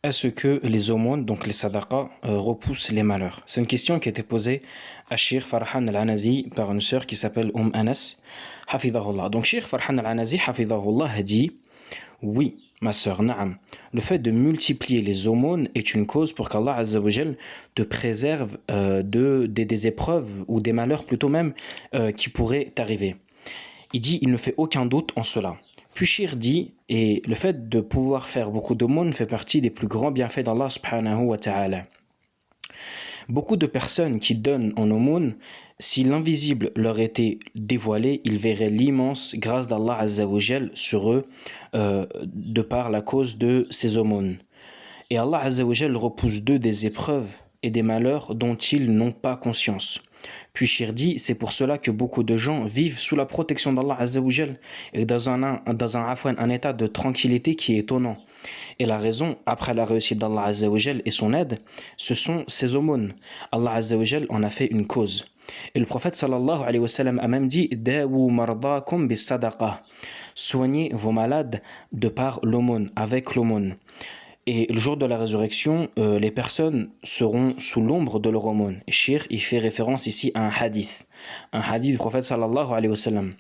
Est-ce que les aumônes, donc les sadaqas, repoussent les malheurs? C'est une question qui a été posée à Cheikh Farhan al-Anazi par une sœur qui s'appelle Anas, hafidahullah. Donc Cheikh Farhan al-Anazi, hafidahullah, a dit, oui, ma sœur, na'am. Le fait de multiplier les aumônes est une cause pour qu'Allah Azza wa Jal te préserve des épreuves ou des malheurs plutôt même qui pourraient t'arriver. Il dit, il ne fait aucun doute en cela. Puis Shir dit, et le fait de pouvoir faire beaucoup d'aumônes fait partie des plus grands bienfaits d'Allah subhanahu wa ta'ala. Beaucoup de personnes qui donnent en aumône, si l'invisible leur était dévoilé, ils verraient l'immense grâce d'Allah Azza wa Jal sur eux de par la cause de ces aumônes. Et Allah Azza wa Jal repousse d'eux des épreuves et des malheurs dont ils n'ont pas conscience. Puis Shir dit, c'est pour cela que beaucoup de gens vivent sous la protection d'Allah Azza wa Jal et dans un état de tranquillité qui est étonnant. Et la raison, après la réussite d'Allah Azza wa Jal et son aide, ce sont ses aumônes. Allah Azza wa Jal en a fait une cause. Et le prophète sallallahu alayhi wa sallam a même dit, Dawu mardakum bis sadaqa. Soignez vos malades de par l'aumône, avec l'aumône. Et le jour de la résurrection, les personnes seront sous l'ombre de leur aumône. Et Shir, il fait référence ici à un hadith du prophète sallallahu alayhi wa sallam.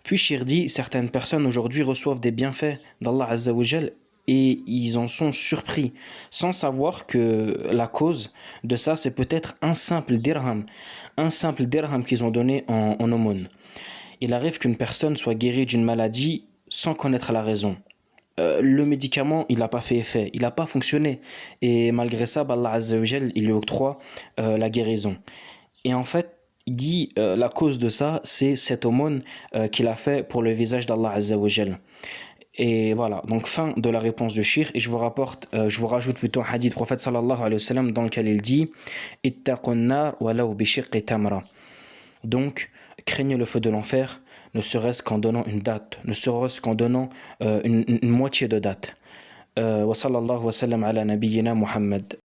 Puis Shir dit, certaines personnes aujourd'hui reçoivent des bienfaits d'Allah Azza wa Jal et ils en sont surpris, sans savoir que la cause de ça, c'est peut-être un simple dirham qu'ils ont donné en aumône. Il arrive qu'une personne soit guérie d'une maladie sans connaître la raison. Le médicament, il n'a pas fait effet, il n'a pas fonctionné. Et malgré ça, Allah Azza wa Jal, il lui octroie la guérison. Et en fait, il dit la cause de ça, c'est cette aumône qu'il a fait pour le visage d'Allah Azza wa Jal. Et voilà, donc fin de la réponse de Shir. Et je vous rajoute plutôt un hadith du prophète sallallahu alayhi wa sallam dans lequel il dit Ittaqun nar walaw bi shiqqi tamra. Donc, craignez le feu de l'enfer, ne serait-ce qu'en donnant une date, ne serait-ce qu'en donnant une moitié de date. Wa sallallahu wa sallam ala nabiyyina Muhammad.